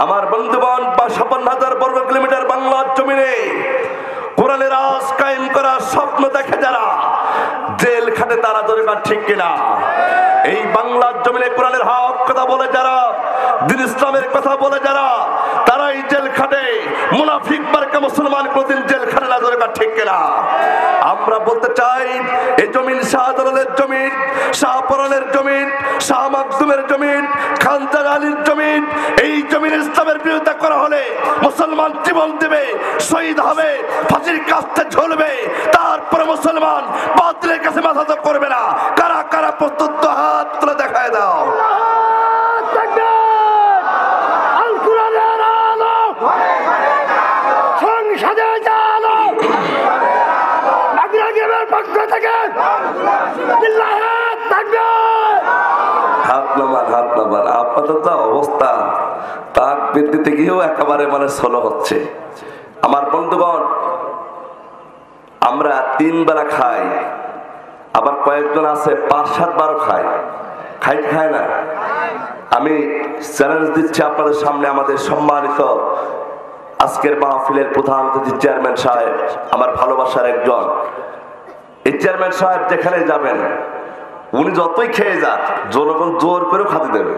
আমার বন্ধুগণ ৫২,০০০ বর্গ কিলোমিটার বাংলার জমিনে কোরআনের রাজ কায়েম করার স্বপ্ন দেখে যারা জেল খাটে তারা দরকার ঠিক কিনা? এই বাংলার জমিনে কোরআনের হক কথা বলে যারা, দ্বীন ইসলামের কথা বলে যারা, তারাই জেল খাটে। মুনাফিক মার্কা মুসলমান কোনদিন জেল খাটে না, দরকার ঠিক কিনা? আমরা বলতে চাই এই জমিন শাহজালালের জমিন, শাহপরানের জমিন, শাহ মাকদুমের জমিন, খান জালালির জমিন। এই জমিন ইসলামের বিরোধিতা করা হলে মুসলমান জীবন দেবে, শহীদ হবে, ফাঁসির কাস্তে ঝুলবে, তারপরে মুসলমান বাতিলের কাছে মাথা তো করবে না। কারা কারা প্রস্তুত? হাত তুলে দেখায় দাও। আপাতত অবস্থা তাকবীর দিতে গিয়েও একেবারে স্লো হচ্ছে। আমার বন্ধুগণ, আমরা 3 বেলা খাই, আবার কয়েকজন আছে 5-7 বারও খায়। খায় না? আমি চ্যালেঞ্জ দিচ্ছি আপনাদের সামনে, আমাদের সম্মানিত আজকের মাহফিলের প্রধান অতিথি চেয়ারম্যান সাহেব, আমার ভালোবাসার একজন। এই চেয়ারম্যান সাহেব যেখানে যাবেন, উনি যতই খেয়ে যান, জনগণ জোর করেও খাতে দেবে,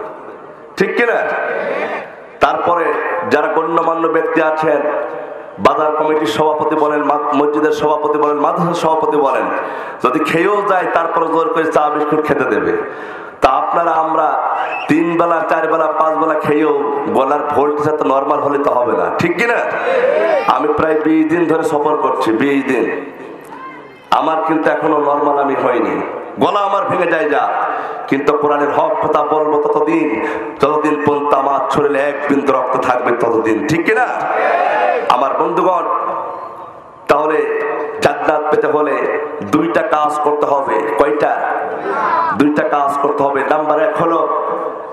ঠিক কিনা? তারপরে যারা গণ্যমান্য ব্যক্তি আছেন, বাজার কমিটির সভাপতি বলেন, মসজিদের সভাপতি বলেন, মাদ্রাসার সভাপতি বলেন, যদি খেয়েও যায় তারপরে জোর করে চা বিস্কুট খেতে দেবে। তা আপনারা আমরা 3 বেলা 4 বেলা 5 বেলা খেয়েও গলার ভোল্টেজ তো নর্মাল হলে তো হবে না, ঠিক কিনা? আমি প্রায় 20 দিন ধরে সফর করছি, 20 দিন। আমার কিন্তু এখনো নর্মাল আমি হয়নি, গলা আমার ভেঙে যায় যা, কিন্তু কোরআনের হক কথা বলবো যতদিন পর্যন্ত আমার শরীরে 1 বিন্দু রক্ত থাকবে ততদিন, ঠিক কিনা? আমার বন্ধুগণ, তাহলে জান্নাত পেতে হলে 2টা কাজ করতে হবে। কয়টা? 2টা কাজ করতে হবে। নাম্বার 1 হলো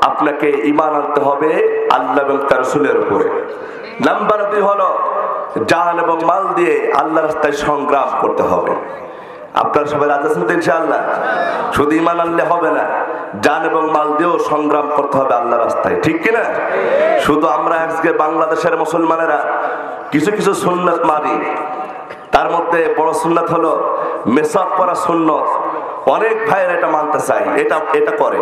আপনাকে ঈমান আনতে হবে আল্লাহ এবং তার রাসূলের উপরে। নাম্বার 2 হলো জান এবং মাল দিয়ে আল্লাহর রাস্তায় সংগ্রাম করতে হবে। আপনারা সবাই রাজি আছেন তো ইনশাআল্লাহ? শুধু ঈমান আনলে হবে না, জান এবং মাল দিয়েও সংগ্রাম করতে হবে আল্লাহর রাস্তায়, ঠিক কিনা? শুধু আমরা আজকে বাংলাদেশের মুসলমানেরা কিছু কিছু সুন্নাত মানি, তার মধ্যে বড় সুন্নাত হলো মেসাক পরা সুন্নত। অনেক ভাইয়ের এটা মানতে চাই, এটা করে।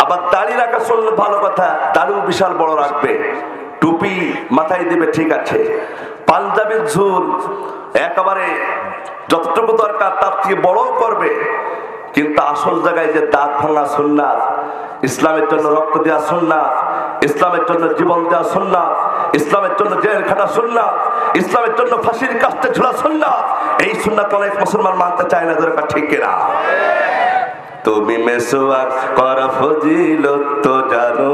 আবার দাড়ি রাখা সুন্নত, ভালো কথা, দাড়িও বিশাল বড় রাখবে, টুপি মাথায় দিবে, ঠিক আছে। পাঞ্জাবির ঝুল একেবারে যতটুকু দরকার তার থেকে বড় করবে, কিন্তু আসল জায়গায় যে দাঁত ভাঙা সুন্নাত, ইসলামের জন্য রক্ত দেওয়া সুন্নাত, ইসলামের জন্য জীবন দেওয়া সুন্নাত, ইসলামের জন্য জেল খাটা সুন্নাত, ইসলামের জন্য ফাঁসির কাস্তে ঝোলা সুন্নাত, এই সুন্নাত অনেক মুসলমান মানতে চায় না, দরকার ঠিক কিনা? তুমি মেসওয়াক করা ফজিলত তো জানো,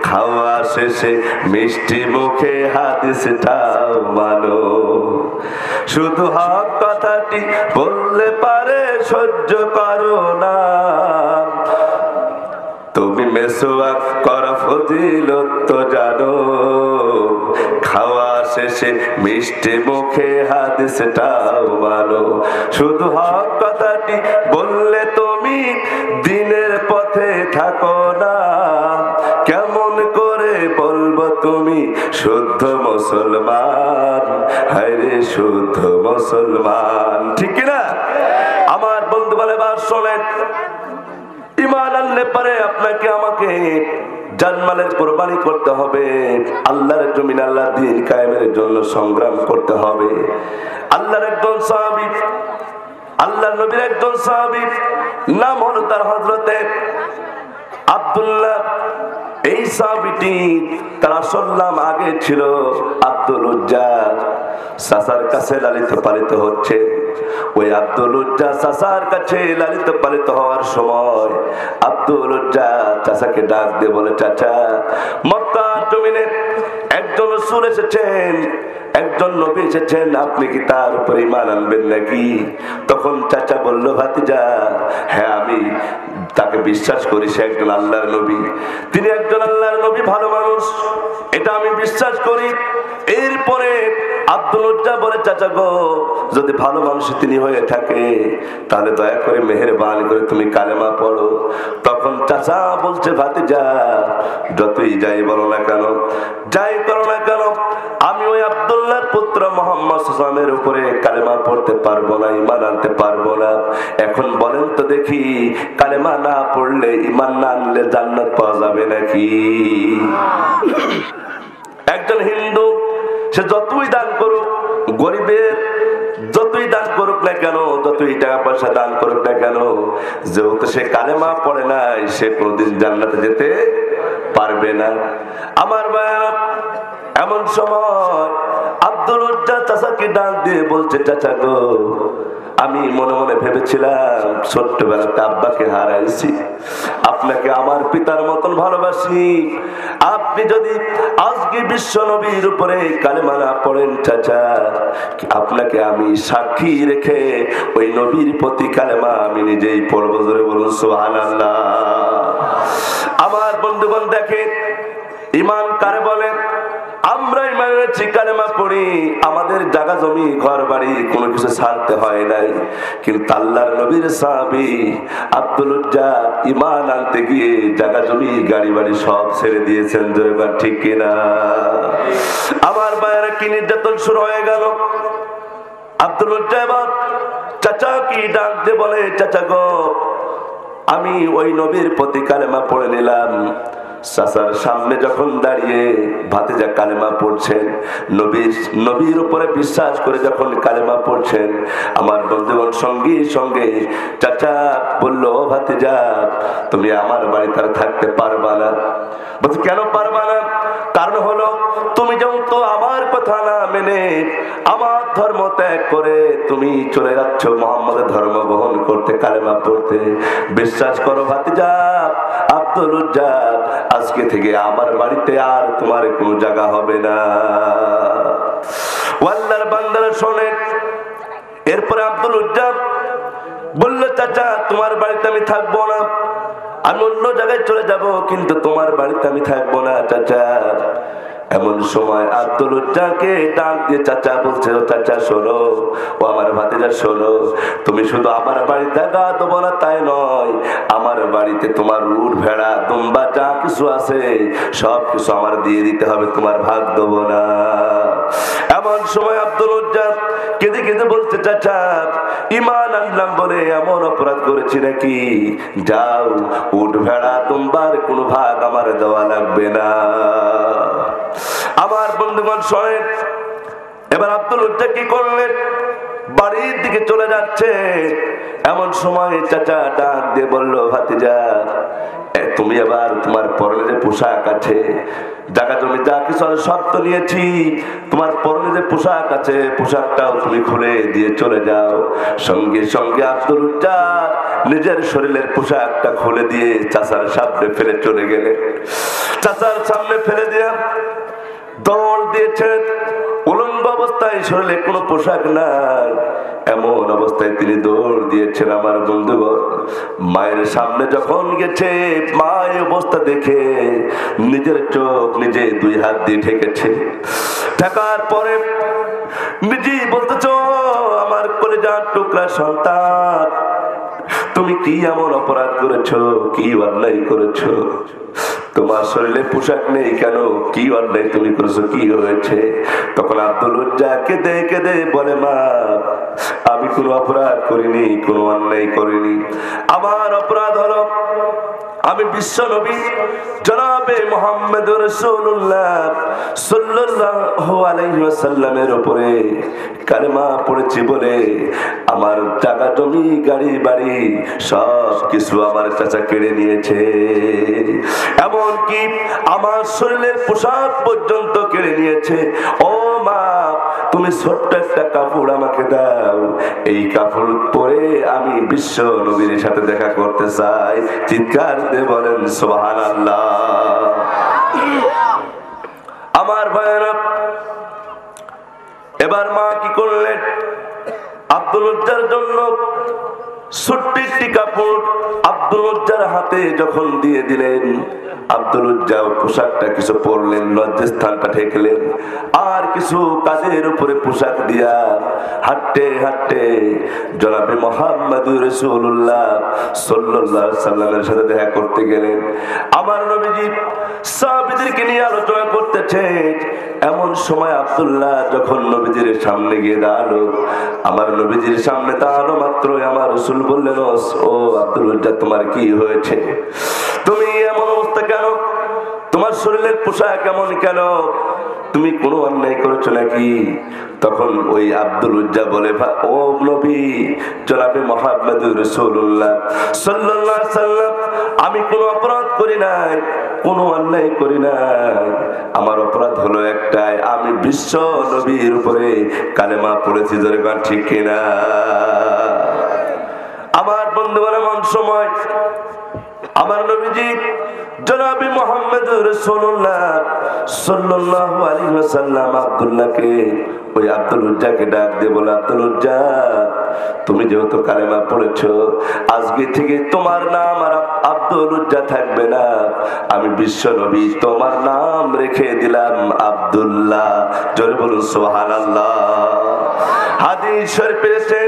খাওয়া শেষে মিষ্টি মুখে হাদিসটাও মানো, শুধু হক কথাটি বললে পারে সহ্য করো না। তুমি মেসওয়াক করা ফজিলত তো জানো, খাওয়া শেষে মিষ্টি মুখে হাদিসটাও মানো, শুধু হক কথাটি বললে তুমি দিনের পথে থাকো না। কেমন করে বলবো তুমি শুদ্ধ মুসলমান, হায়রে শুদ্ধ মুসলমান, ঠিক কিনা? আমার বন্ধু বলে বার শোনেন, ঈমান আনলে পারে আপনাকে আমাকে জানমালের কোরবানি করতে হবে, আল্লাহর জমিন আল্লাহর দ্বীন কায়েমের জন্য সংগ্রাম করতে হবে। আল্লাহর একজন সাহাবী, আল্লাহর নবীর একজন সাহাবী, নাম হলো তার হযরতে আব্দুল্লাহ। এই সাহাবীটি তার আসল নাম আগে ছিল আব্দুল উজ্জা, চাচার কাছে লালিত পালিত হচ্ছে। ওই আব্দুল উজ্জা চাচার কাছে লালিত পালিত হওয়ার সময় আব্দুল উজ্জা চাচাকে ডাক দিয়ে বলে, চাচা, মক্কার জমিনে একজন রাসূল এসেছেন, একজন নবী এসেছেন, আপনি কি তার উপরে ঈমান আনবেন নাকি? তখন চাচা বলল, ভাতিজা, হ্যাঁ আমি তাকে বিশ্বাস করি, সে একজন আল্লাহর নবী, তিনি একজন আল্লাহর নবী, ভালো মানুষ, এটা আমি বিশ্বাস করি। এরপরে আব্দুল উজ্জা বলে, চাচা গো, যদি ভালো মানুষ তিনি হয়ে থাকে তাহলে দয়া করে মেহেরবানি করে তুমি কালেমা পড়ো। তখন চাচা বলছে, ভাতিজা যতই যাই বলো না কেন, যাই করো না কেন, আমি ওই আব্দুল্লাহর পুত্র মুহাম্মদ সাল্লাল্লাহু উপরে কালেমা পড়তে পারবো না, ঈমান আনতে পারবো না। এখন বলেন তো দেখি, কালেমা না পড়লে, ঈমান না আনলে জান্নাত পাওয়া যাবে নাকি? একজন হিন্দু সে যতই দান করুক, গরিবের যতই দান করুক না কেন, যতই টাকা পয়সা দান করুক না কেন, যেহেতু সে কালেমা পড়ে নাই, সে কোনদিন জান্নাতে যেতে পারবে না। আমার ভাইরা, এমন সময় আব্দুল উজ্জা চাচাকে ডাক দিয়ে বলছে, চাচা গো, আমি মনে মনে ভেবেছিলাম ছোট্টবেলাতে আব্বাকে হারাইছি, আপনাকে আমার পিতার মতন ভালোবাসি। আপনি যদি আজকে বিশ্ব নবীর উপরে কালেমা না পড়েন চাচা, আপনাকে আমি সাক্ষী রেখে ওই নবীর প্রতি কালেমা আমি নিজেই পড়বো। জোরে বলুন সুবহানাল্লাহ। আমার বন্ধুগণ দেখেন, ঈমান কারে বলে? আমরা ঈমান এনেছি, কালেমা পড়ি, আমাদের জায়গা জমি ঘর বাড়ি কোনো কিছু ছাড়তে হয় নাই। কিন্তু আল্লাহর নবীর সাহাবী আব্দুল উজ্জা ঈমান আনতে গিয়ে জায়গা জমি গাড়ি বাড়ি সব ছেড়ে দিয়েছেন। জোরে বল ঠিক কিনা? আমার ভাইয়েরা, কি নির্যাতন শুরু হয়ে গেল। আব্দুল উজ্জা এবার চাচা কি ডাক দিয়ে বলে, চাচা গো, আমি ওই নবীর প্রতি কালেমা পড়ে নিলাম। চাচার সামনে যখন দাঁড়িয়ে ভাতিজা কালেমা পড়ছেন, নবীর উপরে বিশ্বাস করে যখন কালেমা পড়ছেন, আমার বন্ধুগণ সঙ্গে সঙ্গে চাচা বলল, ভাতিজা তুমি আমার বাড়িতে আর থাকতে পারবা না। বলছে, কেন পারবা না? কারণ হলো, তুমি যেমন তো আমার কথা না মেনে আমার ধর্ম ত্যাগ করে তুমি চলে যাচ্ছ মুহাম্মাদের ধর্ম গ্রহণ করতে, কালেমা পড়তে। বিশ্বাস করো ভাতিজা আব্দুল উজ্জা, আজকে থেকে আমার বাড়িতে আর তোমার কোনো জায়গা হবে না। আল্লাহর বান্দারা শোনেন। এরপরে আব্দুল উজ্জা বলল, চাচা তোমার বাড়িতে আমি থাকবো না, আমি অন্য জায়গায় চলে যাব, কিন্তু তোমার বাড়িতে আমি থাকবো না চাচা। এমন সময় আব্দুল উজ্জাকে ডাক দিয়ে চাচা বলছে, ও চাচা শোনো, ও আমার ভাতিজা শোনো, তুমি শুধু আমার বাড়িতে জায়গা দেবো না তাই নয়, আমার বাড়িতে তোমার উট ভেড়া দুম্বা যা কিছু আছে সব কিছু আমার দিয়ে দিতে হবে, তোমার ভাগ দেবো না। এমন সময় আব্দুল উজ্জা কেঁদে কেঁদে বলছে, চাচা ঈমান আনলাম বলে এমন অপরাধ করেছি নাকি? যাও, উট ভেড়া দুম্বার কোনো ভাগ আমার দেওয়া লাগবে না। আমার বন্ধুগণ শোনেন, এবার আব্দুল উজ্জা কি করলেন? বাড়ির দিকে চলে যাচ্ছে। এমন সময় চাচা ডাক দিয়ে বলল, ভাতিজা তুমি এবার তোমার পরনে যে পোশাক আছে, জায়গা জমি যা কিছু সব তো নিয়েছি, তোমার পরনে যে পোশাক আছে পোশাকটাও তুমি খুলে দিয়ে চলে যাও। সঙ্গে সঙ্গে আব্দুল উজ্জা নিজের শরীরের পোশাকটা খুলে দিয়ে চাচার সামনে ফেলে চলে গেলেন। চাচার সামনে ফেলে দিয়ে দৌড় দিয়েছেন। উলঙ্গ অবস্থায়, শরীরে কোনো পোশাক নাই, এমন অবস্থায় তিনি দৌড় দিয়েছেন। আমার বন্ধুগণ, মায়ের সামনে যখন গেছে, মায়ের অবস্থা দেখে নিজের চোখ নিজে দুই হাত দিয়ে ঢেকেছে। ঢাকার পরে নিজেই বলতেছ, আমার কলিজার টুকরা সন্তান, তুমি কি এমন অপরাধ করেছো, কি অন্যায় করেছো? তোমার শরীরে পোশাক নেই কেন? কি অন্যায় তুমি করেছো, কি হয়েছে? তখন আব্দুল উজ্জা কেঁদে কেঁদে বলে, মা আমি কোনো অপরাধ করিনি, কোনো অন্যায় করিনি। আমার অপরাধ হলো আমি বিশ্ব নবী জনাবে মুহাম্মদুর রাসূলুল্লাহ সাল্লাল্লাহু আলাইহি ওয়াসাল্লামের উপরে কালেমা পড়েছি বলে আমার টাকা জমি গাড়ি বাড়ি সব কিছু আমার চাচা কেড়ে নিয়েছে। এমনকি আমার শরীরের পোশাক পর্যন্ত কেড়ে নিয়েছে। ও মা, তুমি ছোট্ট একটা কাপড় আমাকে দাও, এই কাপড় পরে আমি বিশ্ব নবীর সাথে দেখা করতে চাই। চিৎকার দিয়ে বলেন সুবহানাল্লাহ। আমার ভাইয়েরা, এবার মা কি করলেন? আব্দুল উজ্জার জন্য ছোট্ট একটি কাপড় আব্দুল উজ্জার হাতে যখন দিয়ে দিলেন, আব্দুল উজ্জা পোশাকটা কিছু পরলেন, লজ্জাস্থানটা ঠেকলেন, আর কিছু কাজের উপরে পোশাক দিয়া হাঁটতে হাঁটতে জনাবে মুহাম্মদুর রাসূলুল্লাহ সাল্লাল্লাহু আলাইহি সাল্লামের সাথে দেখা করতে গেলেন। আমার নবীজি সাহাবীদেরকে নিয়ে আলোচনা করতেছে। এমন সময় আব্দুল্লাহ যখন নবীজির সামনে গিয়ে দাঁড়ালো, আমার নবীজির সামনে দাঁড়ানো মাত্রই আমার রাসূল বললেন, ও আব্দুল উজ্জা, তোমার কি হয়েছে? তুমি এমন অবস্থা কেন? তোমার শরীরের পোশাক কেমন কেন? তুমি কোনো অন্যায় করেছো নাকি? তখন ওই আব্দুল উজ্জা বলে, ও নবী জনাবে মুহাম্মদুর রাসূলুল্লাহ সাল্লাল্লাহু আলাইহি সাল্লাম, আমি কোনো অপরাধ করি নাই, কোনো অন্যায় করি নাই। আমার অপরাধ হলো একটাই, আমি বিশ্ব নবীর উপরে কালেমা পড়েছি। জোরে গান ঠিক কিনা? আমার বন্ধুগণ, এমন সময় আমার নবীজি জনাবে মুহাম্মদুর রাসূলুল্লাহ সাল্লাল্লাহু আলাইহি ওয়াসাল্লাম আব্দুল্লাহকে, ওই আব্দুল উজ্জাকে ডাক দিয়ে বলে, আব্দুল উজ্জা, তুমি যেহেতু কালেমা পড়েছো, আজকে থেকে তোমার নাম আর আব্দুল উজ্জা থাকবে না, আমি বিশ্ব নবী তোমার নাম রেখে দিলাম আব্দুল্লাহ। জোরে বলুন সুবহানাল্লাহ। হাদিস শরীফে এসেছে,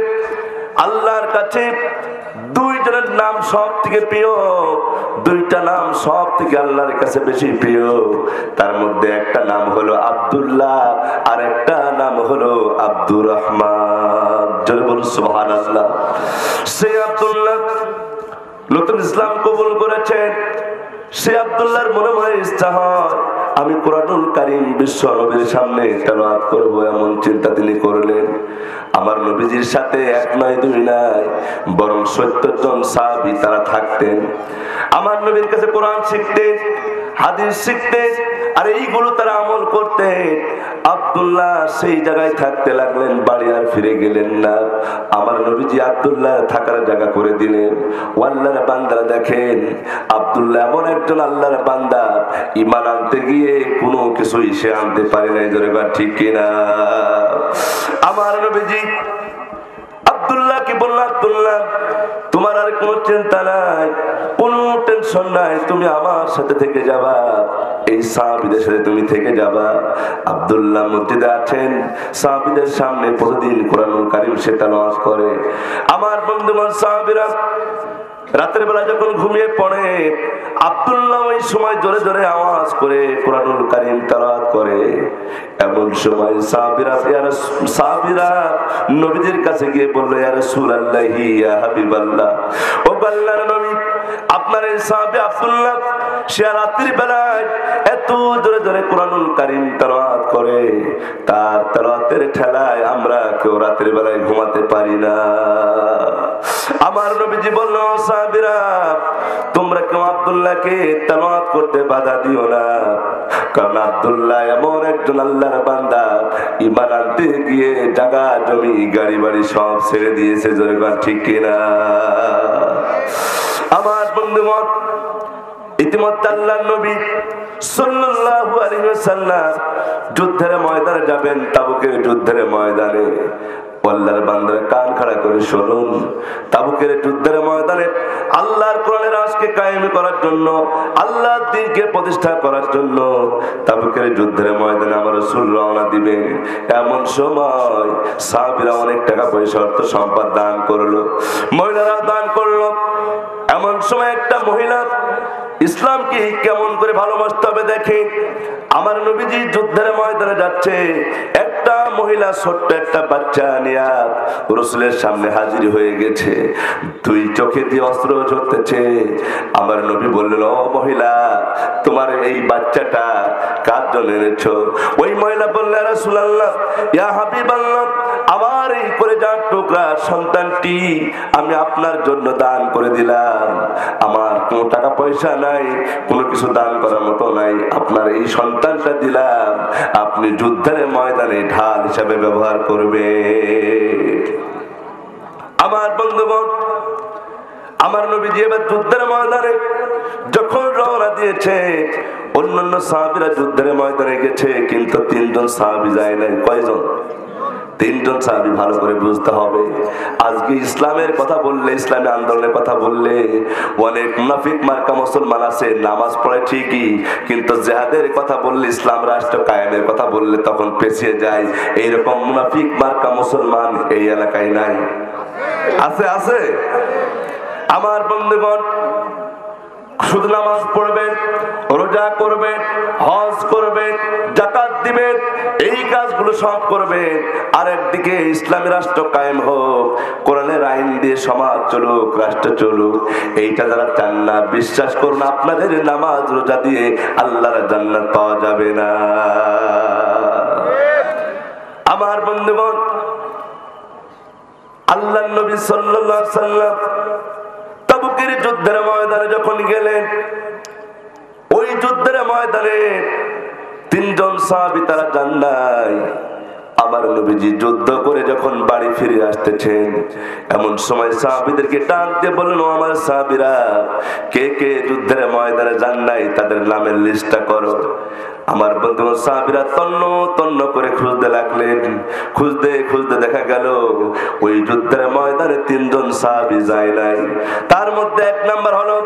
আল্লাহর কাছে দুইজনের নাম সব থেকে প্রিয়, দুইটা নাম সব থেকে আল্লাহর কাছে বেশি প্রিয়। তার মধ্যে একটা নাম হলো আব্দুল্লাহ, আর একটা নাম হলো আব্দুর রহমান। জোরে বলুন সুবহানাল্লাহ। সেই আব্দুল্লাহ নতুন ইসলাম কবুল করেছেন। সে আব্দুল্লাহর মনে মনে ইচ্ছা হয়, আমি কোরআনুল কারীম বিশ্ব নবীর সামনে তেলাওয়াত করব, এমন চিন্তা তিনি করলেন। আমার নবীজির সাথে এক নয় দুই নয়, বরং ৭০ জন সাহাবী তারা থাকতেন। আমার নবীর কাছে কোরআন শিখতেন, হাদিস শিখতেন, আর এইগুলো তারা আমল করতেন। আব্দুল্লাহ সেই জায়গায় থাকতে লাগলেন, বাড়ি আর ফিরে গেলেন না। আমার নবীজি আব্দুল্লাহ থাকার জায়গা করে দিলেন। আল্লাহর বান্দারা দেখেন, আব্দুল্লাহ এমন একজন আল্লাহর বান্দা, ঈমান আনতে গিয়ে কোনো কিছুই সে আনতে পারে নাই। জোরে বল ঠিক কিনা? আমার নবীজি আব্দুল্লাহ কি বলল, আব্দুল্লাহ তোমার আর কোনো চিন্তা নাই, কোনো টেনশন নাই, তুমি আমার সাথে থেকে যাবা, এই সাহাবীদের সাথে তুমি থেকে যাবা। আব্দুল্লাহ মসজিদে আছেন, সাহাবীদের সামনে প্রতিদিন কোরআনুল কারীম সে তেলাওয়াত করে। আমার বন্ধুগণ সাহাবীরা রাতের বেলা যখন ঘুমিয়ে পড়ে, আব্দুল্লাহ ওই সময় জোরে জোরে আওয়াজ করে কোরআনুল কারীম তেলাওয়াত করে। এমন সময় সাহাবীরা নবীদের কাছে গিয়ে বলল, ইয়া রাসূলুল্লাহি, ইয়া হাবিবাল্লাহ, ও আল্লাহর নবী, আপনার এই সাহাবী আব্দুল্লাহ সে রাত্রি বেলায় এত জোরে জোরে কোরআনুল কারীম তেলাওয়াত করে, তার তেলাওয়াতের ঠেলায় আমরা কেউ রাত্রি বেলায় ঘুমাতে পারি না। আমার নবীজি বলল, সাহাবীরা তোমরা কেউ আব্দুল্লাহকে তেলাওয়াত করতে বাধা দিও না, কারণ আব্দুল্লাহ এমন একজন আল্লাহর বান্দা, ঈমান আনতে গিয়ে জায়গা জমি গাড়ি বাড়ি সব ছেড়ে দিয়েছে। জোরে বল ঠিক কিনা? আমার বন্ধুগণ, ইতিমধ্যে আল্লাহর নবী সাল্লাল্লাহু আলাইহি ওয়াসাল্লাম যুদ্ধের ময়দানে যাবেন, তাবুকের যুদ্ধের ময়দানে। আল্লাহর বান্দারা কান খাড়া করে শুনুন, তাবুকের যুদ্ধের ময়দানে আল্লাহর কোরআনের রাজকে কায়েম করার জন্য, আল্লাহর দ্বীনকে প্রতিষ্ঠা করার জন্য তাবুকের যুদ্ধের ময়দানে আমার রাসূল রওনা দিবেন। এমন সময় সাহাবীরা অনেক টাকা পয়সা অর্থ সম্পদ দান করলো, মহিলারা দান করলো। এমন সময় একটা মহিলা ইসলামকে কেমন করে ভালোবাসতে হবে দেখে, আমার নবীজি যুদ্ধের ময়দানে যাচ্ছে, একটা মহিলা ছোট্ট একটা বাচ্চা নিয়ে রাসূলের সামনে হাজির হয়ে গেছে, দুই চোখে দিয়ে অস্ত্র ঝরতেছে। আমার নবী বললেন, ও মহিলা, তোমার এই বাচ্চাটা কার জন্য এনেছো? ওই মহিলা বললেন, ইয়া রাসূলুল্লাহ, ইয়া হাবিবাল্লাহ, আমার এই কলিজার টুকরা সন্তানটি আমি আপনার জন্য দান করে দিলাম। আমার কোনো টাকা পয়সা নাই, কোনো কিছু দান করার মতো নাই, আপনার এই সন্তানটা দিলাম, আপনি যুদ্ধের ময়দানে ঢাল হিসাবে ব্যবহার করবে। আমার বন্ধুগণ, আমার নবীজি এবার যুদ্ধের ময়দানে যখন রওনা দিয়েছে, অন্যান্য সাহাবীরা যুদ্ধের ময়দানে গেছে, কিন্তু 3 জন সাহাবী যায় নাই। কয়জন? তিনজন সাহাবী ভালো করে বুঝতে হবে। আজকে ইসলামের কথা বললে, ইসলামী আন্দোলনের কথা বললে অনেক মুনাফিক মার্কা মুসলমান আছে, নামাজ পড়ে ঠিকই, কিন্তু জিহাদের কথা বললে, ইসলাম রাষ্ট্র কায়েমের কথা বললে তখন পেছিয়ে যায়। এইরকম মুনাফিক মার্কা মুসলমান এই এলাকায় নাই? আছে? আছে। আমার বন্ধুগণ, শুধু নামাজ পড়বেন, রোজা করবেন, হজ করবেন, যাকাত দিবেন, এই কাজগুলো সব করবেন, আর একদিকে ইসলামী রাষ্ট্র কায়েম হোক, কোরআনের আইন দিয়ে সমাজ চলুক, রাষ্ট্র চলুক, এইটা যারা চান না, বিশ্বাস করুন আপনাদের নামাজ রোজা দিয়ে আল্লাহর জান্নাত পাওয়া যাবে না। আমার বন্ধুগণ, আল্লাহর নবী সাল্লাল্লাহু আলাইহি ওয়াসাল্লাম তাবুকের যুদ্ধের ময়দানে যখন গেলেন, ওই যুদ্ধের ময়দানে তিনজন সাহাবী তারা যান নাই। আমার নবীজি যুদ্ধ করে যখন বাড়ি ফিরে আসতেছেন, এমন সময় সাহাবীদেরকে ডাক দিয়ে বললেন, আমার সাহাবীরা, কে কে যুদ্ধের ময়দানে যান নাই তাদের নামের লিস্টটা করো। আমার বন্ধু সাহাবীরা তন্ন তন্ন করে খুঁজতে লাগলেন। খুঁজতে খুঁজতে দেখা গেল ওই যুদ্ধের ময়দানে তিনজন সাহাবী যায় নাই। তার মধ্যে এক নাম্বার হলো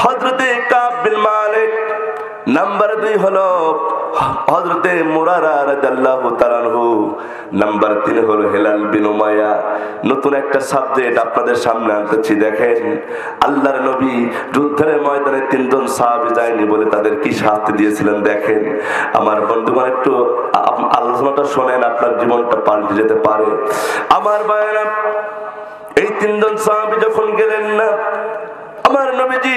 হযরতে কাব বিন মালিক, নাম্বার 2 হলো হযরতে মুরারা রাদিয়াল্লাহু তাআলা আনহু, নাম্বার 3 হলো হেলাল বিন উমাইয়া। নতুন একটা সাবজেক্ট আপনাদের সামনে আনতেছি, দেখেন আল্লাহর নবী যুদ্ধের ময়দানে তিনজন সাহাবী যায়নি বলে তাদের কি শাস্তি দিয়েছিলেন দেখেন। আমার বন্ধুগণ, একটু আলোচনাটা শোনেন, আপনার জীবনটা পাল্টে যেতে পারে। আমার ভাইরা, এই তিনজন সাহাবী যখন গেলেন না, আমার নবীজি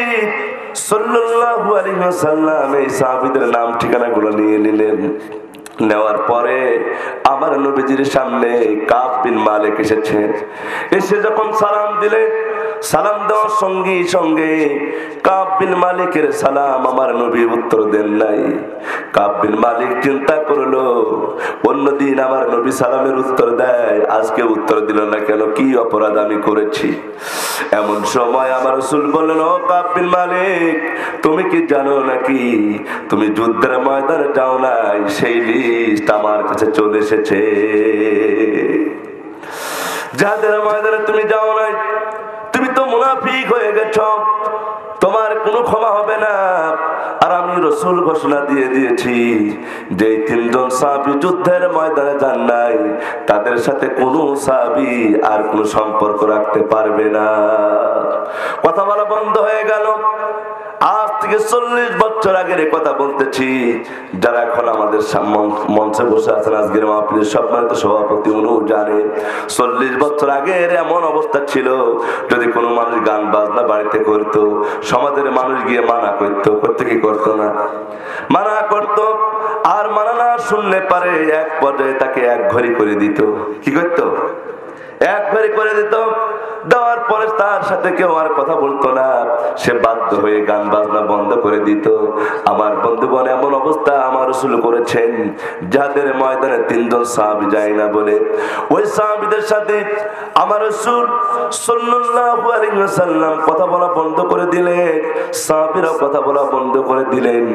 সাল্লাল্লাহু আলাইহি ওয়াসাল্লাম এই সাহাবীদের নাম ঠিকানাগুলো নিয়ে নিলেন। নেওয়ার পরে আমার নবীজির সামনে কাব বিন মালিক এসেছে। এসে যখন সালাম দিলেন, সালাম দেওয়ার সঙ্গে সঙ্গে কাব বিন মালিকের সালাম আমার নবী উত্তর দেন নাই। কাব বিন মালিক চিন্তা করলো, অন্যদিন আমার নবী সালামের উত্তর দেয়, আজকে উত্তর দিল না কেন, কি অপরাধ আমি করেছি? এমন সময় আমার রাসূল বললেন, ও কাব বিন মালিক, তুমি কি জানো নাকি তুমি যুদ্ধের ময়দানে যাও নাই, সেই লিস্ট আমার কাছে চলে এসেছে। যাদের ময়দানে তুমি যাও নাই, তুমি তো মুনাফিক হয়ে গেছো, তোমার কোনো ক্ষমা হবে না। আর আমি রাসূল ঘোষণা দিয়ে দিয়েছি যে তিনজন সাহাবী যুদ্ধের ময়দানে যান নাই, তাদের সাথে কোনো সাহাবী আর কোনো সম্পর্ক রাখতে পারবে না। কথা বলা বন্ধ হয়ে গেল। আজ থেকে 40 বছর আগের কথা বলতেছি। যারা এখন আমাদের মঞ্চে বসে আছেন, আজকের মাহফিলের সম্মানিত সভাপতি, উনিও জানে 40 বছর আগের এমন অবস্থা ছিল, যদি কোনো মানুষ গান বাজনা বাড়িতে করতো, সমাজের মানুষ গিয়ে মানা করতো, করতে কি করতো না? মানা করতো। আর মানা না শুনলে পারে এক পর্যায়ে তাকে এক ঘড়ি করে দিত। কি করতো? এক ঘড়ি করে দিত। দেওয়ার পরে তার সাথে কেউ আর কথা বলতো না, সে বাধ্য হয়ে গান বাজনা বন্ধ করে দিত। আমার বন্ধুগণ, এমন অবস্থা আমার রাসূল করেছেন, যাদের ময়দানে তিনজন সাহাবী যায় না বলে ওই সাহাবীদের সাথে আমার রাসূল সাল্লাল্লাহু আলাইহি ওয়াসাল্লাম কথা বলা বন্ধ করে দিলেন, সাহাবীরা কথা বলা বন্ধ করে দিলেন।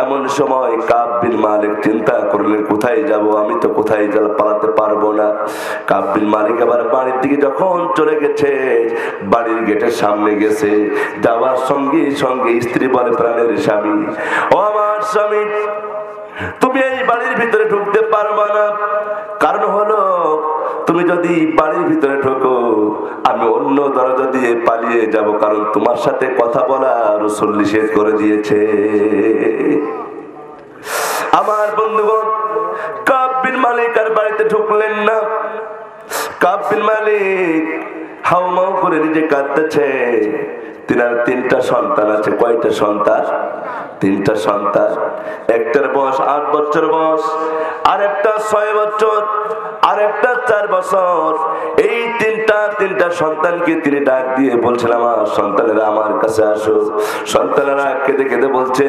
এমন সময় কাব বিন মালিক চিন্তা করলেন, কোথায় যাব? আমি তো কোথায় পালাতে পারবো না। কাব বিন মালিক আবার বাড়ির দিকে যখন চলে গেছে, বাড়ির গেটের সামনে গেছে, যাওয়ার সঙ্গে সঙ্গে স্ত্রী বলে, প্রাণের স্বামী, ও আমার স্বামী, তুমি এই বাড়ির ভিতরে ঢুকতে পারবা না। কারণ হলো, তুমি যদি বাড়ির ভিতরে ঢোকো, আমি অন্য দরজা দিয়ে পালিয়ে যাব, কারণ তোমার সাথে কথা বলা রাসূল নিষেধ করে দিয়েছে। আমার বন্ধুগণ, কাব বিন মালিক আর বাড়িতে ঢুকলেন না। কাব বিন মালিক হাউমাউ করে নিজে কাঁদতেছে। তিনার 3টা সন্তান আছে। কয়টা সন্তান? 3টা সন্তান। একটার বয়স 8 বছর বয়স, আর একটা 6 বছর, আর একটা 4 বছর। এই তিনটা সন্তানকে তিনি ডাক দিয়ে বলছেন, আমার সন্তানেরা আমার কাছে আসো। সন্তানেরা কেঁদে কেঁদে বলছে,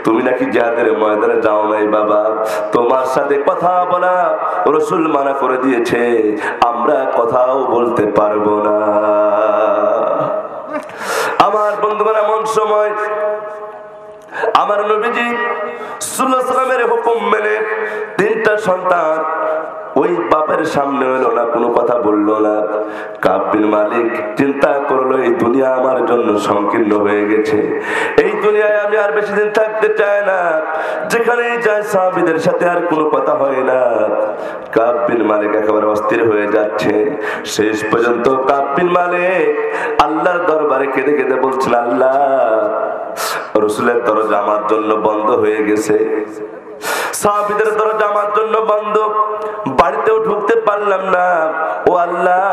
তুমি নাকি জিহাদের ময়দানে যাও নাই বাবা, তোমার সাথে কথা বলা রাসূল মানা করে দিয়েছে, আমরা কথাও বলতে পারবো না। আমার বন্ধুগণ, এমন সময় আমার নবীজি সাল্লাল্লাহু আলাইহি ওয়াসাল্লামের হুকুম মেনে 3টা সন্তান ওই বাপের আমাদের সামনে হলো না, কোনো কথা বললো না। কাব বিন মালিক চিন্তা করলো, এই দুনিয়া আমার জন্য সংকীর্ণ হয়ে গেছে, এই দুনিয়ায় আমি আর বেশি দিন থাকতে চাই না। যেখানেই যায় সাহাবীদের সাথে আর কোনো কথা হয় না। কাব বিন মালিক একেবারে অস্থির হয়ে যাচ্ছে। শেষ পর্যন্ত কাব বিন মালিক আল্লাহর দরবারে কেঁদে কেঁদে বলছেন, আল্লাহ, রাসূলের দরজা আমার জন্য বন্ধ হয়ে গেছে, সাহাবীদের দরজা আমার জন্য বন্ধ, বাড়িতেও ঢুকতে পারলাম না। ও আল্লাহ,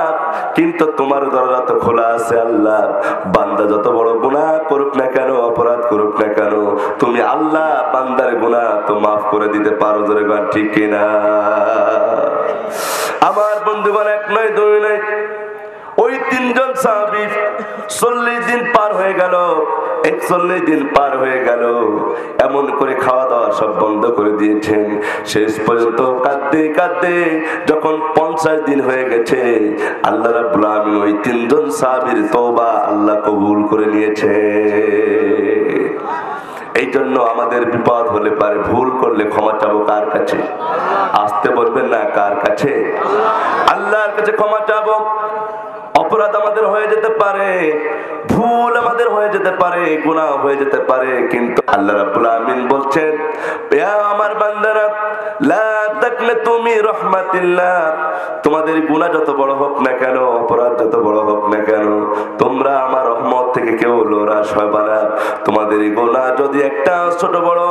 কিন্তু তোমার দরজা তো খোলা আছে। আল্লাহ, বান্দা যত বড় গুনাহ করুক না কেন, অপরাধ করুক না কেন, তুমি আল্লাহ বান্দার গুনাহ তো মাফ করে দিতে পারো। জোরে গান ঠিক কিনা? আমার বন্ধুগণ, এক নয় দুই নয়, ওই তিনজন সাহাবী 40 দিন পার হয়ে গেল, 41 দিন পার হয়ে গেল, এমন করে খাওয়া দাওয়া সব বন্ধ করে দিয়েছেন। শেষ পর্যন্ত কাঁদতে কাঁদতে যখন 50 দিন হয়ে গেছে, আল্লাহ রাব্বুল আলামিন ওই তিনজন সাহাবীর তওবা আল্লাহ কবুল করে নিয়েছে। এই জন্য আমাদের বিপদ হলে পারে, ভুল করলে ক্ষমা চাবো কার কাছে? আসতে বলবেন না, কার কাছে? আল্লাহর কাছে ক্ষমা চাবো। অপরাধ আমাদের হয়ে যেতে পারে, ভুল আমাদের হয়ে যেতে পারে, গুনাহ হয়ে যেতে পারে, কিন্তু আল্লাহ রাব্বুল আমিন বলছেন, ইয়া আমার বান্দারা, লা তাকনাতু মির রাহমাতিল্লাহ, তোমাদের গুনাহ যত বড় হোক না কেন, অপরাধ যত বড় হোক না কেন, তোমরা আমার রহমত থেকে কেউ লোরাস হবে না। তোমাদের গুনাহ যদি একটা ছোট বড়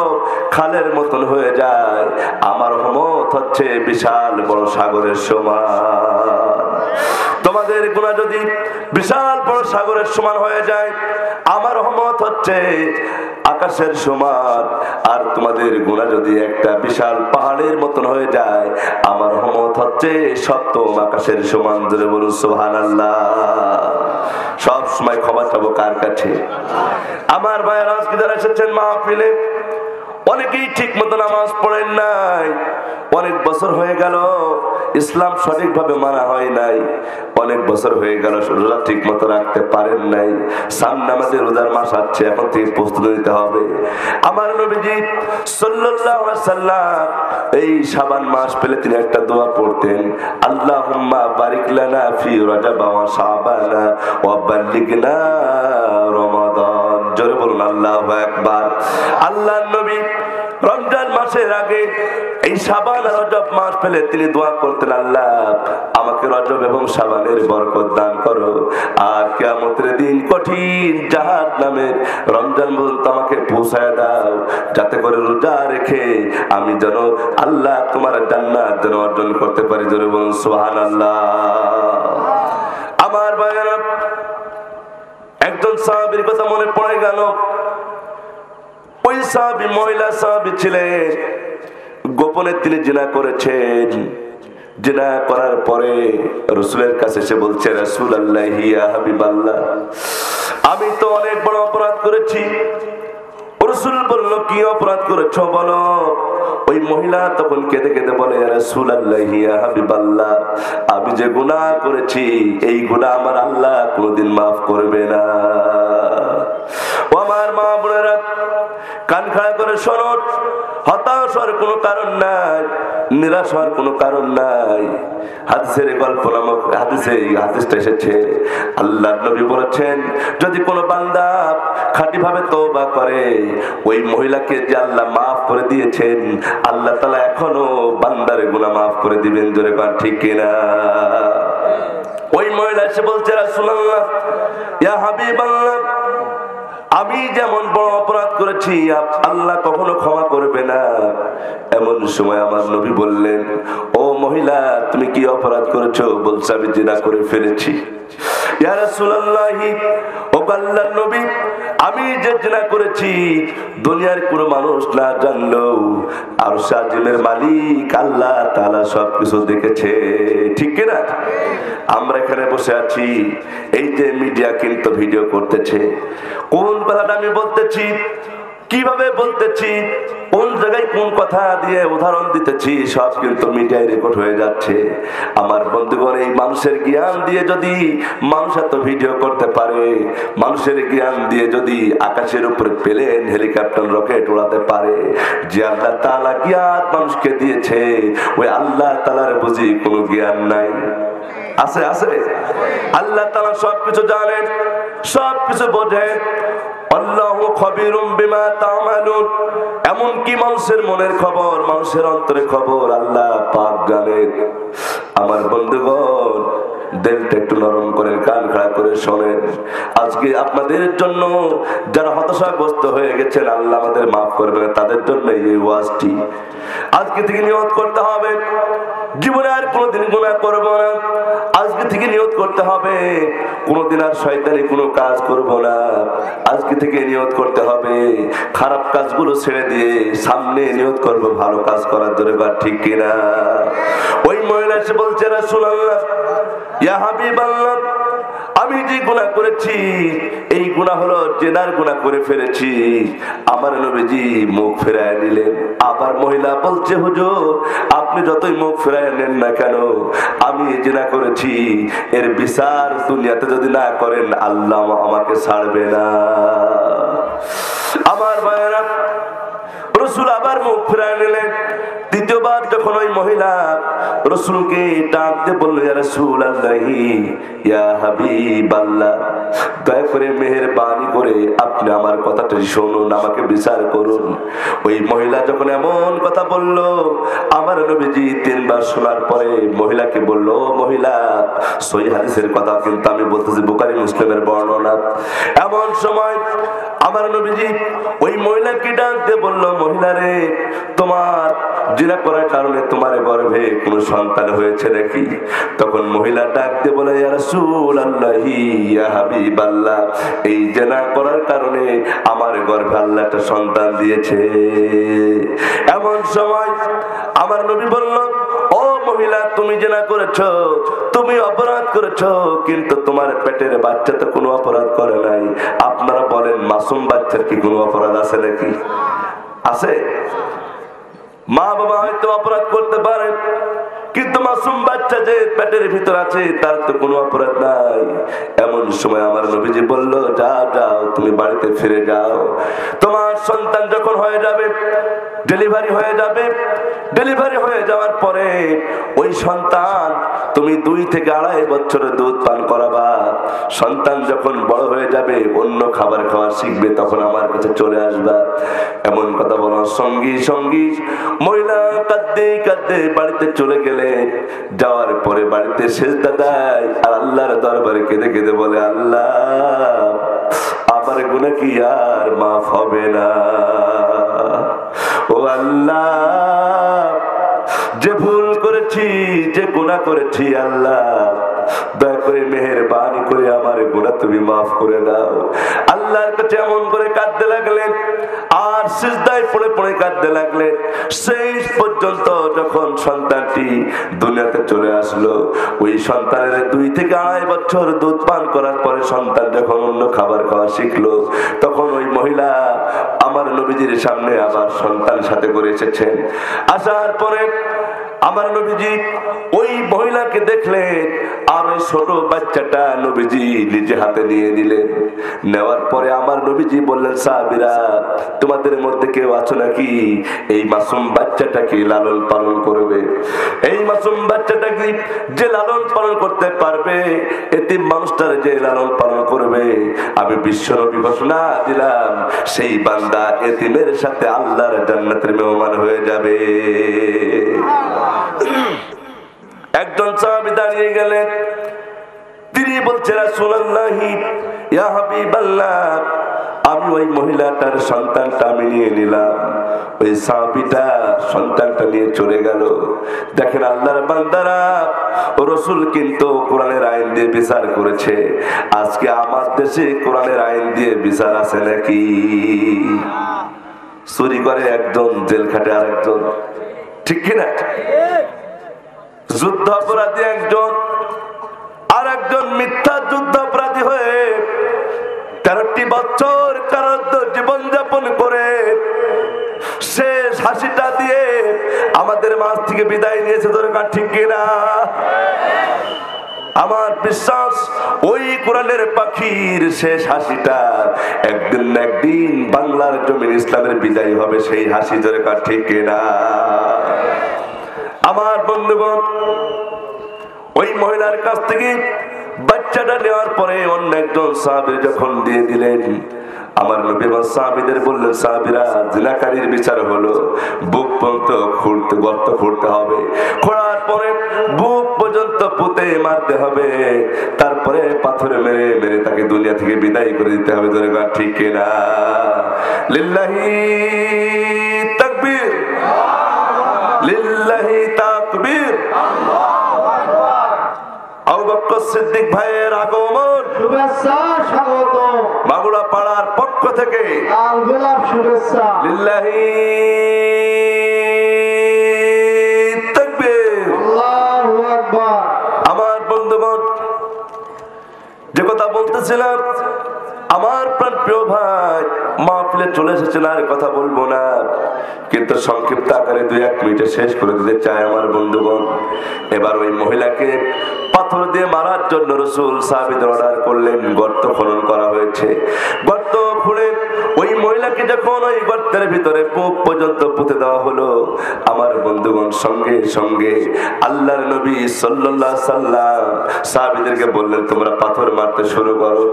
খালের মতন হয়ে যায়, আমার রহমত হচ্ছে বিশাল বড় সাগরের সমান। তোমাদের গুনাহ যদি বিশাল বড় সাগরের সমান হয়ে যায়, আমার রহমত হচ্ছে আকাশের সমান। আর তোমাদের গুনাহ যদি একটা বিশাল পাহাড়ের মতন হয়ে যায়, আমার রহমত হচ্ছে সপ্তম আকাশের সমান। ধরে বলুন সুবহানাল্লাহ। সব সময় ক্ষমা চাবো কার কাছে? আমার ভাইয়েরা, আজকে যারা এসেছেন মাহফিলে, অনেকেই ঠিক মতো নামাজ পড়েন নাই, অনেক বছর হয়ে গেল ইসলাম সঠিকভাবে মানা হয় নাই, অনেক বছর হয়ে গেল রোজা ঠিক মতো রাখতে পারেন নাই। সামনে আমাদের রোজার মাস আছে, এখন থেকে প্রস্তুতি নিতে হবে। আমার নবীজি সাল্লাল্লাহু আলাইহি সাল্লাম এই শাবান মাস পেলে তিনি একটা দোয়া পড়তেন, আল্লাহুম্মা বারিক লানা ফি রজব ওয়া শাবান ওয়া বাল্লিগনা রমাদান। জোরে বলুন আল্লাহু আকবার। আল্লাহর নবী রমজান মাসের আগে এই শাবান আর রজব মাস পেলে তিনি দোয়া করতেন, আল্লাহ আমাকে রজব এবং শাবানের বরকত দান করো, আর কিয়ামতের দিন কঠিন জাহান্নামের রমজান পর্যন্ত আমাকে পৌঁছায় দাও, যাতে করে রোজা রেখে আমি যেন আল্লাহ তোমার জান্নাত যেন অর্জন করতে পারি। জোরে বলুন সুবহানাল্লাহ। আমার ভাইয়েরা, একজন সাহাবীর কথা মনে পড়ে গেল। ওই সাহাবী মহিলা সাহাবী ছিলেন, গোপনে তিনি জিনা করেছেন। জিনা করার পরে রাসূলের কাছে এসে বলছে, রাসূলুল্লাহ ইয়া হাবিবাল্লাহ, আমি তো অনেক বড় অপরাধ করেছি। রাসূল বলল, কি অপরাধ করেছো বলো? ওই মহিলা তখন কেঁদে কেঁদে বলে, ইয়া রাসূলুল্লাহ ইয়া হাবিবাল্লাহ, আমি যে গুনাহ করেছি এই গুনাহ আমার আল্লাহ কোনোদিন মাফ করবে না। ও আমার মা বোনেরা, কান খাড়া করে শোনো, হতাশ হওয়ার কোনো কারণ নাই, নিরাশ হওয়ার কোনো কারণ নাই। হাদিসের গল্প নামক হাদিসটা এসেছে, আল্লাহর নবী বলেছেন, যদি কোনো বান্দা খাঁটি ভাবে তওবা করে, ওই মহিলাকে যে আল্লাহ মাফ করে দিয়েছেন, আল্লাহ তাআলা এখনো বান্দার গুনাহ মাফ করে দিবেন। জোরে কোন ঠিক কিনা? ওই মহিলা এসে বলছে, রাসূলুল্লাহ ইয়া হাবিবাল্লাহ, আমি যেমন বড় অপরাধ করেছি আল্লাহ কখনো ক্ষমা করবে না। এমন সময় আমার নবী বললেন, ও মহিলা, তুমি কি অপরাধ করেছো? বলছে, আমি জিনা করে ফেলেছি। ইয়া রাসূলুল্লাহ, ও আল্লাহর নবী, আমি যে জিনা করেছি দুনিয়ার কোনো মানুষ না জানলেও আরশ আজিমের মালিক আল্লাহ তাআলা সবকিছু দেখেছে। ঠিক কি না? আমরা এখানে বসে আছি, এই যে মিডিয়া কিন্তু ভিডিও করতেছে, কোন কথাটা আমি বলতেছি কিভাবে বলতেছি, কোন জায়গায় কোন কথা দিয়ে উদাহরণ দিতেছি, সব কিন্তু মিডিয়ায় রেকর্ড হয়ে যাচ্ছে। আমার বন্ধুগণ, এই মানুষের জ্ঞান দিয়ে যদি মানুষ এত ভিডিও করতে পারে, মানুষের জ্ঞান দিয়ে যদি আকাশের উপরে প্লেন, হেলিকপ্টার, রকেট উড়াতে পারে, যে আল্লাহ তাআলা জ্ঞান মানুষকে দিয়েছে, ওই আল্লাহ তাআলার বুঝি কোনো জ্ঞান নাই? আছে? আছে। আল্লাহ তাআলা সবকিছু জানেন, সবকিছু বোঝেন। আল্লাহু খবীরুম বিমা তা'মালুন। এমন কি মানুষের মনের খবর, মানুষের অন্তরের খবর আল্লাহ পাক জানেন। আমার বন্ধুগণ, দিলটা একটু নরম করে কান খাড়া করে শোনেন। আজকে আপনাদের জন্য যারা হতাশাগ্রস্ত হয়ে গেছেন, আল্লাহ আমাদের মাফ করবেন, তাদের জন্য এই ওয়াজটি। আজকে থেকে নিয়ত করতে হবে জীবনে আর কোনোদিন গুনাহ করব না। আজকে থেকে নিয়ত করতে হবে কোনোদিন আর শয়তানি কোনো কাজ করব না। আজকে থেকে নিয়ত করতে হবে খারাপ কাজগুলো ছেড়ে দিয়ে সামনে নিয়ত করব ভালো কাজ করার জন্য। বা ঠিক কিনা? ওই মহিলা এসে বলছে, রাসূলুল্লাহ, ইয়া হাবিবাল্লাহ, আমি যে গুনাহ করেছি এই গুনাহ হলো জেনার গুনাহ করে ফেলেছি। আমার নবীজি মুখ ফেরায় নিলেন। আবার মহিলা বলছে, হুজুর, আপনি যতই মুখ ফেরায় নেন না কেন, আমি জেনা করেছি, এর বিচার দুনিয়াতে যদি না করেন আল্লাহ আমাকে ছাড়বে না। আমার ভাইয়েরা, রাসূল আবার মুখ ফেরায় নিলেন। দ্বিতীয়বার যখন ওই মহিলা রাসূলকে ডাকতে বলল, ইয়া রাসূলুল্লাহি, ইয়া হাবিবাল্লাহ, দয়া করে মেহেরবানি করে আপনি আমার কথাটা শুনুন, আমাকে বিচার করুন। ওই মহিলা যখন এমন কথা বলল, আমার নবীজি তিনবার শোনার পরে মহিলাকে বলল, মহিলা, সহিহ হাদিসের কথা কিন্তু আমি বলতেছি, বুখারী মুসলিমের বর্ণনা। এমন সময় আমার নবীজি ওই মহিলাকে ডাকতে বলল, মহিলা রে, তোমার জিনা করার কারণে তোমার গর্ভে কোনো সন্তান হয়েছে নাকি? তখন মহিলা ডাকতে বলে, ইয়া রাসূলুল্লাহি, ইয়া হাবিবাল্লাহ, এই জিনা করার কারণে আমার গর্ভে আল্লাহ একটা সন্তান দিয়েছে। এমন সময় আমার নবী বলল, ও মহিলা, তুমি জিনা করেছো, তুমি অপরাধ করেছো, কিন্তু তোমার পেটের বাচ্চা তো কোনো অপরাধ করে নাই। আপনারা বলেন, মাসুম বাচ্চার কি কোনো অপরাধ আছে নাকি? আছে? মা বাবা হয়তো অপরাধ করতে পারে, কিন্তু মাসুম বাচ্চা যে পেটের ভিতর আছে তার তো কোনো অপরাধ নাই। এমন সময় আমার নবীজি বলল, যাও যাও, তুমি বাড়িতে ফিরে যাও। তোমার সন্তান যখন হয়ে যাবে, ডেলিভারি হয়ে যাবে, ডেলিভারি হয়ে যাওয়ার পরে ওই সন্তান তুমি 2 থেকে 2.5 বছরের দুধ পান করাবা। সন্তান যখন বড় হয়ে যাবে, অন্য খাবার খাওয়া শিখবে, তখন আমার কাছে চলে আসবা। এমন কথা বলার সঙ্গী সঙ্গী মহিলা কাঁদতে কাঁদতে বাড়িতে চলে গেলে, যাওয়ার পরে বাড়িতে সেজদা দেয় আর আল্লাহর দরবারে কেঁদে কেঁদে বলে, আল্লাহ, আমার গুনাহ কি আর মাফ হবে না? ও আল্লাহ, যে ভুল করেছি, যে গুনাহ করেছি, আল্লাহ দয়া করে মেহেরবানি করে আমার গুনাহ তুমি মাফ করে দাও। আল্লাহর কাছে এমন করে কাঁদতে লাগলেন আর সিজদায় পড়ে পড়ে কাঁদতে লাগলেন। শেষ পর্যন্ত যখন সন্তানটি দুনিয়াতে চলে আসলো, ওই সন্তানের 2 থেকে 2.5 বছর দুধ পান করার পরে সন্তান যখন অন্য খাবার খাওয়া শিখলো, তখন ওই মহিলা আমার নবীজির সামনে আবার সন্তান সাথে করে এসেছেন। আসার পরে আমার নবীজি ওই মহিলাকে দেখলেন আর ওই ছোট বাচ্চাটা নবীজি নিজে হাতে নিয়ে নিলেন। নেওয়ার পরে আমার নবীজি বললেন, সাহাবীরা, তোমাদের মধ্যে কেউ আছো নাকি এই মাসুম বাচ্চাটাকে লালন পালন করবে? এই মাসুম বাচ্চাটাকে যে লালন পালন করতে পারবে, এতিম মানুষটার যে লালন পালন করবে, আমি বিশ্বনবী ঘোষণা দিলাম, সেই বান্দা এতিমের সাথে আল্লাহর জান্নাতের মেহমান হয়ে যাবে। একজন সাহাবী দাঁড়িয়ে গেলেন, তিনি বলছেন, রাসূলুল্লাহি, ইয়া হাবিবাল্লাহ, আমি ওই মহিলাটার সন্তানটা আমি নিয়ে নিলাম। ওই সাহাবীটা সন্তানটা নিয়ে চলে গেল। দেখেন আল্লাহর বান্দারা, রাসূল কিন্তু কোরআনের আইন দিয়ে বিচার করেছে। আজকে আমার দেশে কোরআনের আইন দিয়ে বিচার আছে নাকি? চুরি করে একজন, জেল খাটে আরেকজন, ঠিক কিনা? যুদ্ধ অপরাধী একজন, আর একজন মিথ্যা যুদ্ধ অপরাধী হয়ে 13টি বছর কারারুদ্ধ জীবন যাপন করে আমাদের মাঝ থেকে বিদায় নিয়েছে, দরকার ঠিক কিনা? আমার বিশ্বাস ওই কোরআনের পাখির শেষ হাসিটা একদিন না একদিন বাংলার জমিন ইসলামের বিদায় হবে, সেই হাসি দরকার ঠিক কিনা? আমার বন্ধুগণ, ওই মহিলার কাছ থেকে বাচ্চাটা নেওয়ার পরে অন্য একজন সাহাবী যখন দিয়ে দিলেন, আমার নবী সাহাবীদের বললেন, সাহাবীরা, জিনাকারীর বিচার হলো বুক পর্যন্ত খুঁড়তে, গর্ত খুঁড়তে হবে, খোঁড়ার পরে বুক পর্যন্ত পুঁতে মারতে হবে, তারপরে পাথরে মেরে মেরে তাকে দুনিয়া থেকে বিদায় করে দিতে হবে। দরকার ঠিক কিনা? লিল্লাহি তাকবীর, লিল্লাহি তাকবীর। আবু বকর সিদ্দিক ভাইয়ের আগমন, শুভেচ্ছা, স্বাগত। মাগুরা পাড়ার পক্ষ থেকে লাল গোলাপ শুভেচ্ছা। লিল্লাহি তাকবীর, আল্লাহু আকবার। আমার বন্ধুগণ, যে কথা বলতেছিলাম, আমার প্রাণ প্রিয় ভাই মাহফিলে চলে এসেছেন, আর কথা বলবো না, কিন্তু সংক্ষিপ্ত আকারে 2-1 মিনিটে শেষ করে দিতে চাই। আমার বন্ধুগণ, এবার ওই মহিলাকে পাথর দিয়ে মারার জন্য রাসূল সাহাবীদের অর্ডার করলেন, গর্ত খনন করা হয়েছে। গর্ত খুঁড়ে ওই মহিলাকে যখন ওই গর্তের ভিতরে বুক পর্যন্ত পুঁতে দেওয়া হলো, আমার বন্ধুগণ, সঙ্গে সঙ্গে আল্লাহর নবী সাল্লাল্লাহু আলাইহি সাল্লাম সাহাবীদেরকে বললেন, তোমরা পাথর মারতে শুরু করো।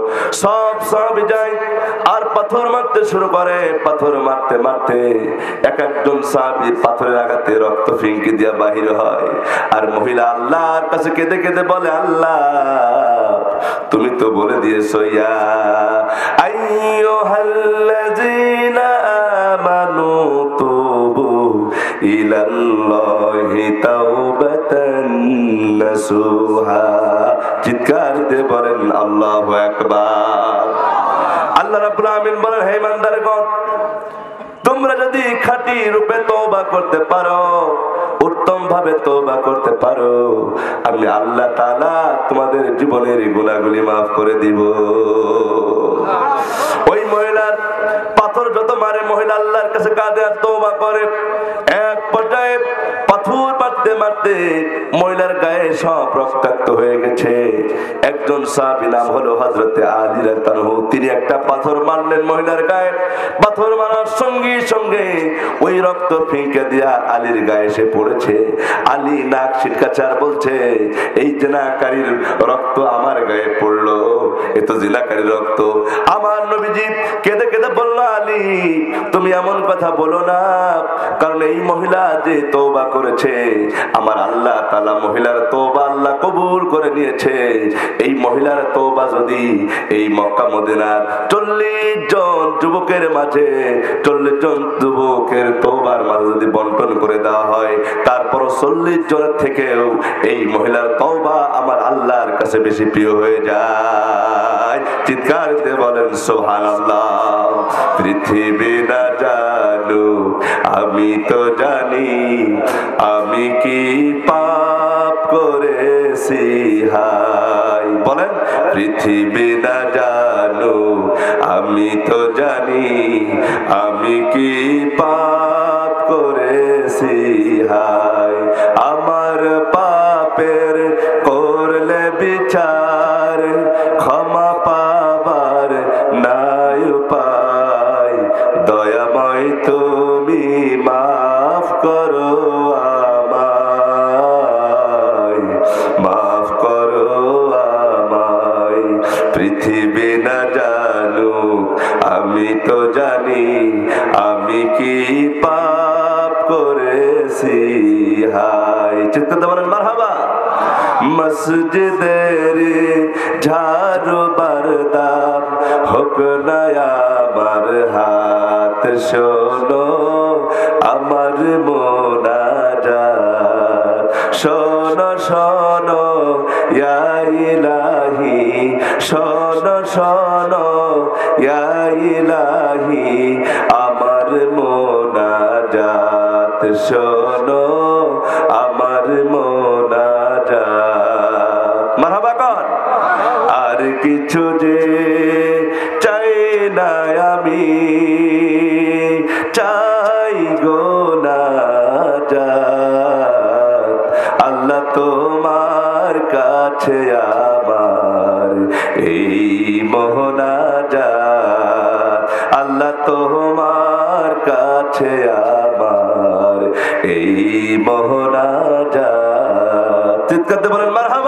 সব সাহাবী যায় আর পাথর মারতে শুরু করে। পাথর মারতে মারতে এক একজন সাহাবী পাথরের আঘাতে রক্ত ফিঙ্কি দিয়া বাহির হয়। আর মহিলা আল্লাহর কাছে কেঁদে কেঁদে বলে, আল্লাহ, তুমি তো বলে দিয়েছো, ইয়া আইয়ুহাল্লাযীনা আমানু তুবু ইলাল্লাহি তাওবাতান নাসুহা। চিৎকার দিয়ে বলেন আল্লাহু আকবার। আল্লাহ রাব্বুল আমিন বলেন, হে ইমানদারগণ, তোমরা যদি খাঁটি রূপে তওবা করতে পারো, উত্তম ভাবে তওবা করতে পারো, আমি আল্লাহ তাআলা তোমাদের জীবনের গুনাহগুলি maaf করে দিব। ওই মহিলার পাথর যত মারে, মহিলা আল্লাহর কাছে কাঁদে আর তওবা করে। এক পর্যায়ে পাথর মারতে মারতে মহিলার গায়ে সব রক্তাক্ত হয়ে গেছে। একজন সাহাবী, নাম হলো হযরতে আলী রাদিয়াল্লাহু আনহু, তিনি একটা পাথর মারলেন মহিলার গায়ে। পাথর মারার সঙ্গে সঙ্গে ওই রক্ত ফিঙ্কে দিয়া আলীর গায়ে এসে পড়েছে। আলী নাক ছিটকাচ্ছে আর বলছে, এই জিনাকারীর রক্ত আমার গায়ে পড়লো, এ তো জিনাকারীর রক্ত। আমার নবীজি কেঁদে কেঁদে বলল, আলী, তুমি এমন কথা বলো না, কারণ এই মহিলা যে তওবা করেছে, আমার আল্লাহ তাআলা মহিলার তওবা আল্লাহ কবুল করে নিয়েছে। এই মহিলার তওবা যদি এই মক্কা মদিনার 40 জন যুবকের মাঝে, 40 জন যুবকের তওবার মাঝে যদি বন্টন করে দেওয়া হয়, তারপর 40 জনের থেকেও এই মহিলার তওবা আমার আল্লাহর কাছে বেশি প্রিয় হয়ে যায়। চিৎকার দিয়ে বলেন সুবহানাল্লাহ। পৃথিবী না জানো, আমি তো জানি, আমি কি পাপ করেছি হায়। বলেন, পৃথিবী না জানো, আমি তো জানি, আমি কি পাপ করেছি হায়। আমার পাপের করলে বিচার, ক্ষমা পাবার নাই উপায়, দয়াময় তুমি মাফ করো আমায়, মাফ করো আমায়। পৃথিবী না জানো, আমি তো জানি, আমি কি পাপ করেছি হায়। চিৎকার বলেন মারহাবা। মসজিদের ঝাড়ু বারদার হোক না আমার হাত, শোনো আমার মোনাজাত, শোনো শোনো ইয়া ইলাহি, শোনো শোনো ইয়া ইলাহি, আমার মোনাজাত, শোনো আমার মোনাজাত। মারহাবা কর। আর কিছু যে চাই না আমি, চাই গো না যা তোমার কাছে আমার এই মোনাজাত, আল্লাহ তোমার কাছে আমার এই মোনাজাত। চিৎকার দিয়ে বলেন মারহাবা।